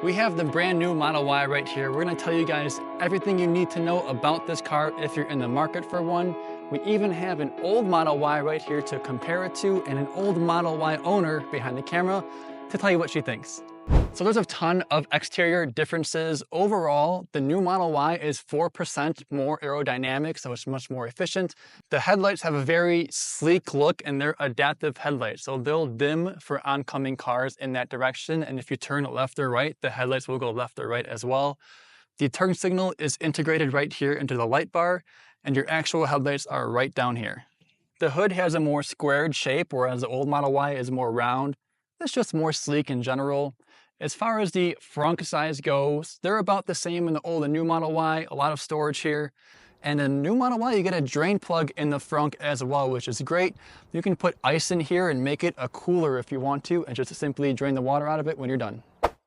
We have the brand new Model Y right here. We're gonna tell you guys everything you need to know about this car if you're in the market for one. We even have an old Model Y right here to compare it to and an old Model Y owner behind the camera to tell you what she thinks. So there's a ton of exterior differences. Overall, the new Model Y is 4% more aerodynamic, so it's much more efficient. The headlights have a very sleek look and they're adaptive headlights. So they'll dim for oncoming cars in that direction. And if you turn left or right, the headlights will go left or right as well. The turn signal is integrated right here into the light bar, and your actual headlights are right down here. The hood has a more squared shape, whereas the old Model Y is more round. It's just more sleek in general. As far as the frunk size goes, they're about the same in the old and new Model Y, a lot of storage here. And in the new Model Y, you get a drain plug in the frunk as well, which is great. You can put ice in here and make it a cooler if you want to, and just simply drain the water out of it when you're done.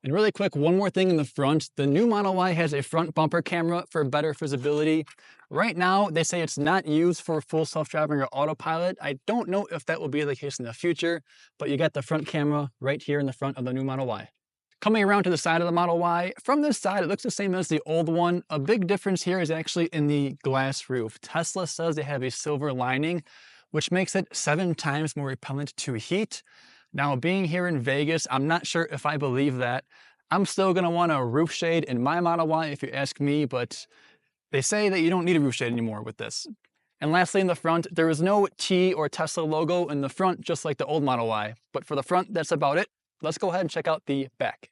And really quick, one more thing in the front. The new Model Y has a front bumper camera for better visibility. Right now, they say it's not used for full self-driving or autopilot. I don't know if that will be the case in the future, but you got the front camera right here in the front of the new Model Y. Coming around to the side of the Model Y, from this side, it looks the same as the old one. A big difference here is actually in the glass roof. Tesla says they have a silver lining, which makes it 7 times more repellent to heat. Now, being here in Vegas, I'm not sure if I believe that. I'm still gonna want a roof shade in my Model Y if you ask me, but they say that you don't need a roof shade anymore with this. And lastly, in the front, there is no T or Tesla logo in the front, just like the old Model Y. But for the front, that's about it. Let's go ahead and check out the back.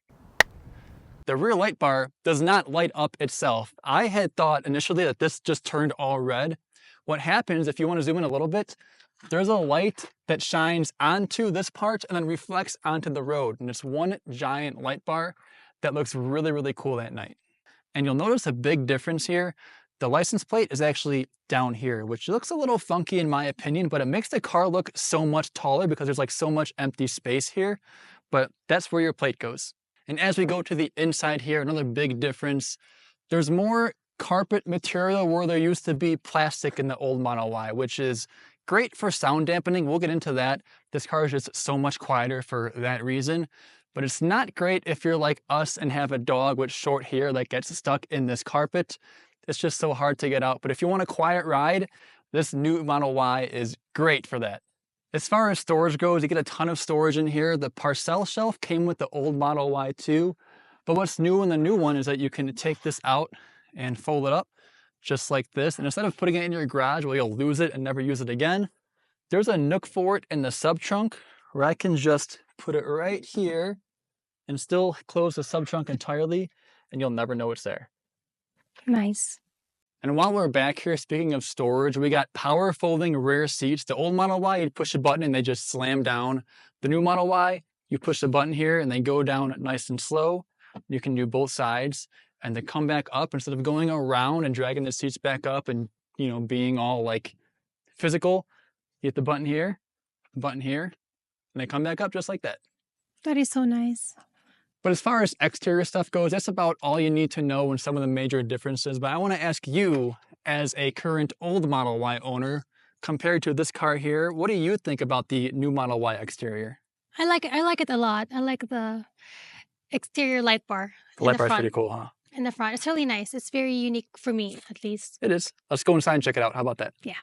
The rear light bar does not light up itself. I had thought initially that this just turned all red. What happens, if you want to zoom in a little bit, there's a light that shines onto this part and then reflects onto the road. And it's one giant light bar that looks really, really cool at night. And you'll notice a big difference here. The license plate is actually down here, which looks a little funky in my opinion, but it makes the car look so much taller because there's like so much empty space here. But that's where your plate goes. And as we go to the inside here, another big difference, there's more carpet material where there used to be plastic in the old Model Y, which is great for sound dampening. We'll get into that. This car is just so much quieter for that reason. But it's not great if you're like us and have a dog with short hair that gets stuck in this carpet. It's just so hard to get out. But if you want a quiet ride, this new Model Y is great for that. As far as storage goes, you get a ton of storage in here. The parcel shelf came with the old Model Y too. But what's new in the new one is that you can take this out and fold it up just like this. And instead of putting it in your garage where you'll lose it and never use it again, there's a nook for it in the sub trunk where I can just put it right here and still close the sub trunk entirely, and you'll never know it's there. Nice. And while we're back here, speaking of storage, we got power folding rear seats. The old Model Y, you push a button and they just slam down. The new Model Y, you push the button here and they go down nice and slow. You can do both sides and they come back up instead of going around and dragging the seats back up and, you know, being all like physical. You hit the button here, and they come back up just like that. That is so nice. But as far as exterior stuff goes, that's about all you need to know and some of the major differences. But I want to ask you, as a current old Model Y owner, compared to this car here, what do you think about the new Model Y exterior? I like it. I like it a lot. I like the exterior light bar. The light bar is pretty cool, huh? In the front. It's really nice. It's very unique for me, at least. It is. Let's go inside and check it out. How about that? Yeah.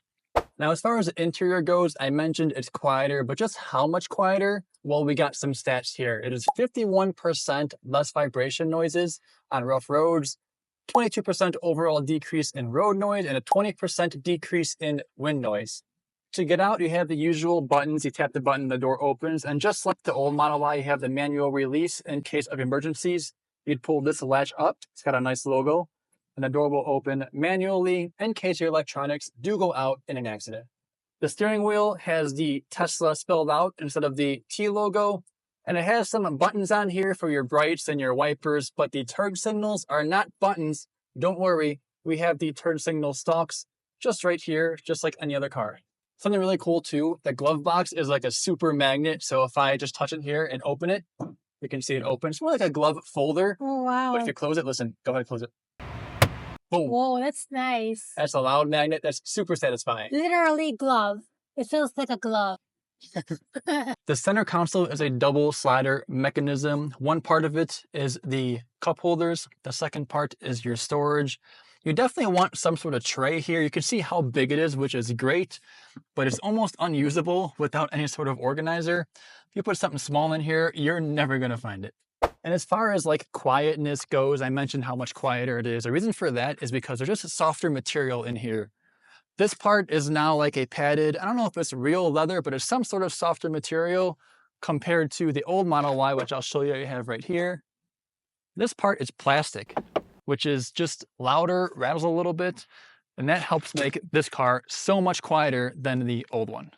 Now, as far as the interior goes, I mentioned it's quieter, but just how much quieter? Well, we got some stats here. It is 51% less vibration noises on rough roads, 22% overall decrease in road noise, and a 20% decrease in wind noise. To get out, you have the usual buttons. You tap the button, the door opens, and just like the old Model Y, you have the manual release in case of emergencies. You'd pull this latch up. It's got a nice logo. And the door will open manually in case your electronics do go out in an accident. The steering wheel has the Tesla spelled out instead of the T logo, and it has some buttons on here for your brights and your wipers, but the turn signals are not buttons. Don't worry, we have the turn signal stalks just right here, just like any other car. Something really cool too, the glove box is like a super magnet, so if I just touch it here and open it, you can see it open. It's more like a glove folder. Oh, wow. But if you close it, listen, go ahead and close it. Boom. Whoa, that's nice. That's a loud magnet. That's super satisfying. Literally glove. It feels like a glove. The center console is a double slider mechanism. One part of it is the cup holders. The second part is your storage. You definitely want some sort of tray here. You can see how big it is, which is great, but it's almost unusable without any sort of organizer. If you put something small in here, you're never gonna find it. And as far as like quietness goes, I mentioned how much quieter it is. The reason for that is because there's just a softer material in here. This part is now like a padded, I don't know if it's real leather, but it's some sort of softer material compared to the old Model Y, which I'll show you I have right here. This part is plastic, which is just louder, rattles a little bit, and that helps make this car so much quieter than the old one.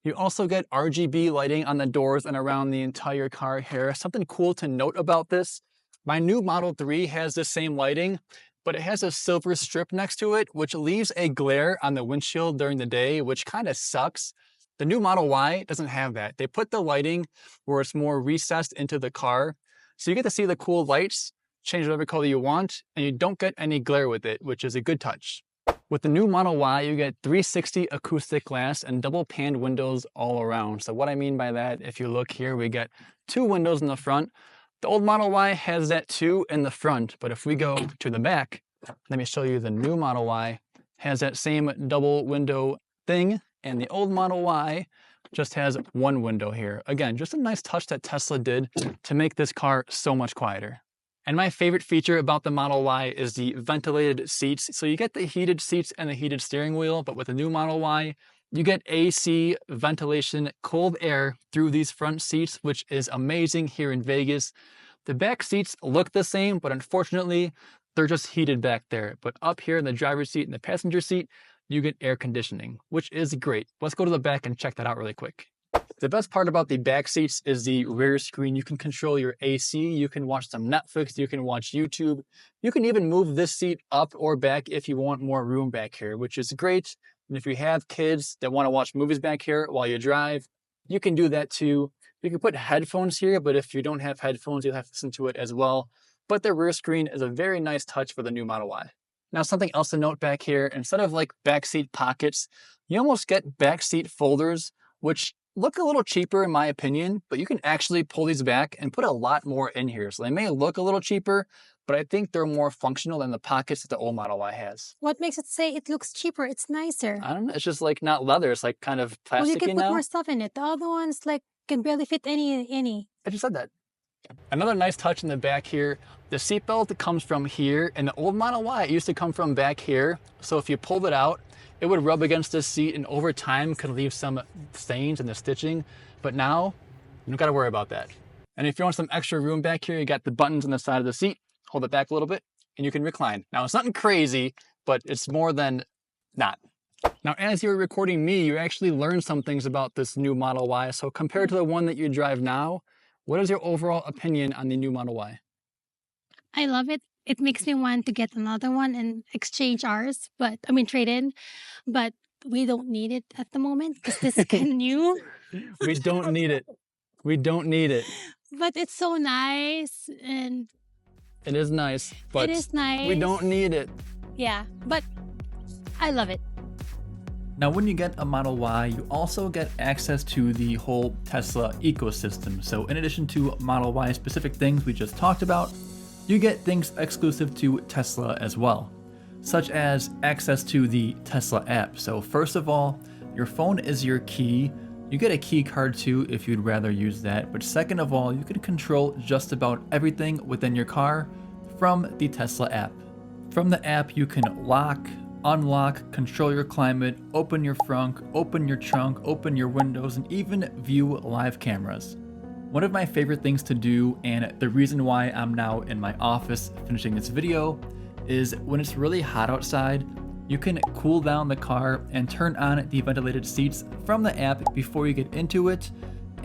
You also get RGB lighting on the doors and around the entire car here. Something cool to note about this, my new Model 3 has the same lighting, but it has a silver strip next to it, which leaves a glare on the windshield during the day, which kind of sucks. The new Model Y doesn't have that. They put the lighting where it's more recessed into the car. So you get to see the cool lights, change whatever color you want, and you don't get any glare with it, which is a good touch. With the new Model Y, you get 360 acoustic glass and double paned windows all around. So what I mean by that, if you look here, we get 2 windows in the front. The old Model Y has that too in the front, but if we go to the back, let me show you the new Model Y has that same double window thing, and the old Model Y just has 1 window here. Again, just a nice touch that Tesla did to make this car so much quieter. And my favorite feature about the Model Y is the ventilated seats. So you get the heated seats and the heated steering wheel, but with the new Model Y, you get AC ventilation, cold air through these front seats, which is amazing here in Vegas. The back seats look the same, but unfortunately, they're just heated back there. But up here in the driver's seat and the passenger seat, you get air conditioning, which is great. Let's go to the back and check that out really quick. The best part about the back seats is the rear screen. You can control your AC, you can watch some Netflix, you can watch YouTube. You can even move this seat up or back if you want more room back here, which is great. And if you have kids that want to watch movies back here while you drive, you can do that too. You can put headphones here, but if you don't have headphones, you'll have to listen to it as well. But the rear screen is a very nice touch for the new Model Y. Now, something else to note back here, instead of like backseat pockets, you almost get backseat folders, which look a little cheaper in my opinion, but you can actually pull these back and put a lot more in here. So they may look a little cheaper, but I think they're more functional than the pockets that the old Model Y has. What makes it say it looks cheaper? It's nicer. I don't know, it's just like not leather, it's like kind of plasticky now. Well, you can put more stuff in it. The other ones like can barely fit any. I just said that. Another nice touch in the back here, the seatbelt comes from here, and the old Model Y, it used to come from back here. So if you pulled it out, it would rub against the seat and over time could leave some stains in the stitching. But now, you don't gotta worry about that. And if you want some extra room back here, you got the buttons on the side of the seat, hold it back a little bit, and you can recline. Now it's nothing crazy, but it's more than not. Now, as you're recording me, you actually learned some things about this new Model Y. So compared to the one that you drive now, what is your overall opinion on the new Model Y? I love it. It makes me want to get another one and exchange ours, trade in. But we don't need it at the moment because this is kind of new. We don't need it. We don't need it. But it's so nice and... It is nice, but it is nice. We don't need it. Yeah, but I love it. Now, when you get a Model Y, you also get access to the whole Tesla ecosystem. So in addition to Model Y specific things we just talked about, you get things exclusive to Tesla as well, such as access to the Tesla app. So first of all, your phone is your key. You get a key card too if you'd rather use that. But second of all, you can control just about everything within your car from the Tesla app. From the app, you can lock, unlock, control your climate, open your frunk, open your trunk, open your windows, and even view live cameras. One of my favorite things to do, and the reason why I'm now in my office finishing this video, is when it's really hot outside, you can cool down the car and turn on the ventilated seats from the app before you get into it.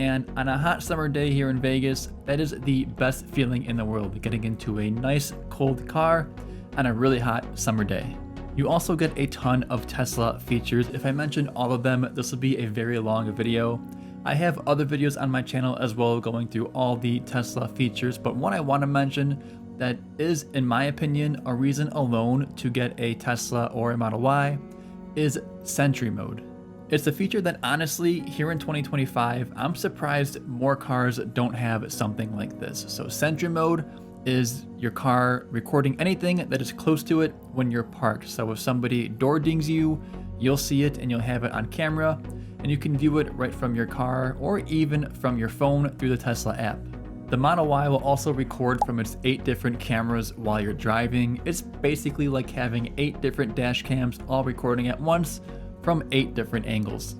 And on a hot summer day here in Vegas, that is the best feeling in the world, getting into a nice cold car on a really hot summer day. You also get a ton of Tesla features. If I mention all of them, this will be a very long video. I have other videos on my channel as well going through all the Tesla features, but one I want to mention that is, in my opinion, a reason alone to get a Tesla or a Model Y is Sentry Mode. It's a feature that honestly, here in 2025, I'm surprised more cars don't have something like this. So Sentry Mode is your car recording anything that is close to it when you're parked. So if somebody door dings you, you'll see it and you'll have it on camera, and you can view it right from your car or even from your phone through the Tesla app. The Model Y will also record from its 8 different cameras while you're driving. It's basically like having 8 different dash cams all recording at once from 8 different angles.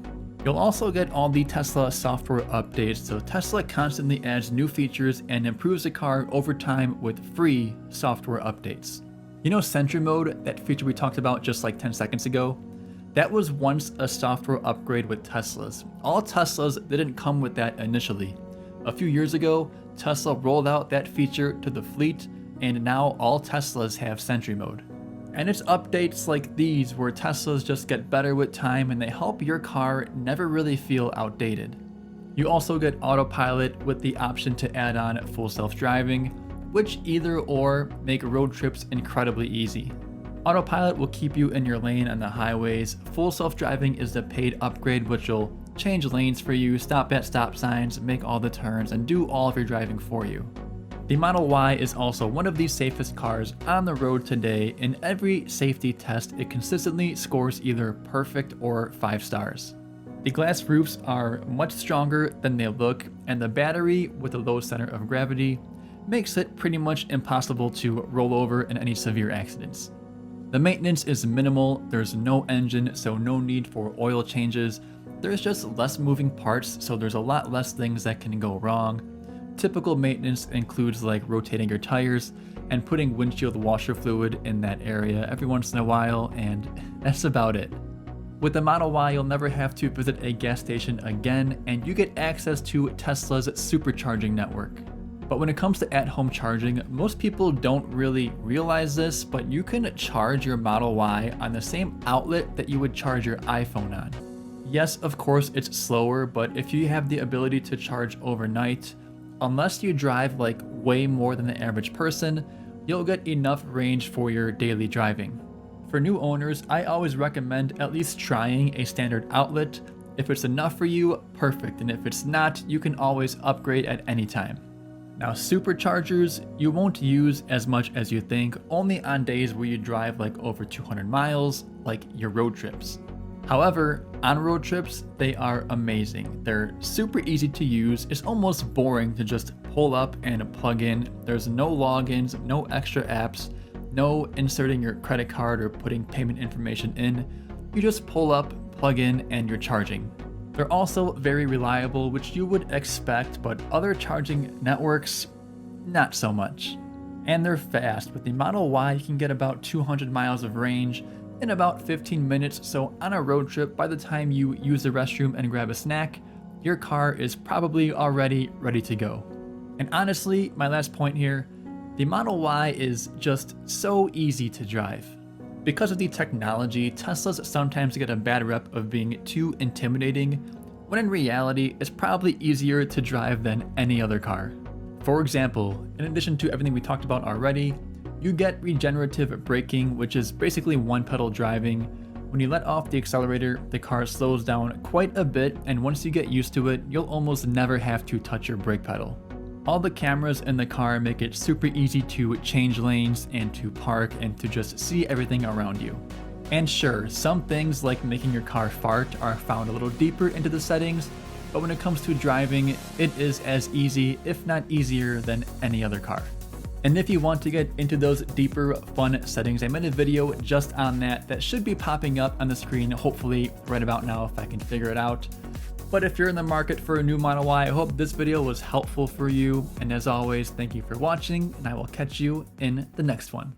You'll also get all the Tesla software updates, so Tesla constantly adds new features and improves the car over time with free software updates. You know Sentry Mode, that feature we talked about just like 10 seconds ago? That was once a software upgrade with Teslas. All Teslas didn't come with that initially. A few years ago, Tesla rolled out that feature to the fleet, and now all Teslas have Sentry Mode. And it's updates like these where Teslas just get better with time and they help your car never really feel outdated. You also get autopilot with the option to add on full self-driving, which either or make road trips incredibly easy. Autopilot will keep you in your lane on the highways. Full self-driving is the paid upgrade, which will change lanes for you, stop at stop signs, make all the turns, and do all of your driving for you. The Model Y is also one of the safest cars on the road today. In every safety test, it consistently scores either perfect or 5 stars. The glass roofs are much stronger than they look, and the battery with a low center of gravity makes it pretty much impossible to roll over in any severe accidents. The maintenance is minimal, there's no engine, so no need for oil changes. There's just less moving parts, so there's a lot less things that can go wrong. Typical maintenance includes like rotating your tires and putting windshield washer fluid in that area every once in a while, and that's about it. With the Model Y, you'll never have to visit a gas station again, and you get access to Tesla's supercharging network. But when it comes to at-home charging, most people don't really realize this, but you can charge your Model Y on the same outlet that you would charge your iPhone on. Yes, of course, it's slower, but if you have the ability to charge overnight, unless you drive like way more than the average person, you'll get enough range for your daily driving. For new owners, I always recommend at least trying a standard outlet. If it's enough for you, perfect, and if it's not, you can always upgrade at any time. Now, superchargers, you won't use as much as you think, only on days where you drive like over 200 miles, like your road trips. However, on road trips, they are amazing. They're super easy to use. It's almost boring to just pull up and plug in. There's no logins, no extra apps, no inserting your credit card or putting payment information in. You just pull up, plug in, and you're charging. They're also very reliable, which you would expect, but other charging networks, not so much. And they're fast. With the Model Y, you can get about 200 miles of range in about 15 minutes, so on a road trip, by the time you use the restroom and grab a snack, your car is probably already ready to go. And honestly, my last point here, the Model Y is just so easy to drive. Because of the technology, Teslas sometimes get a bad rep of being too intimidating, when in reality, it's probably easier to drive than any other car. For example, in addition to everything we talked about already, you get regenerative braking, which is basically one pedal driving. When you let off the accelerator, the car slows down quite a bit, and once you get used to it, you'll almost never have to touch your brake pedal. All the cameras in the car make it super easy to change lanes and to park and to just see everything around you. And sure, some things like making your car fart are found a little deeper into the settings, but when it comes to driving, it is as easy, if not easier, than any other car. And if you want to get into those deeper, fun settings, I made a video just on that should be popping up on the screen, hopefully right about now if I can figure it out. But if you're in the market for a new Model Y, I hope this video was helpful for you. And as always, thank you for watching, and I will catch you in the next one.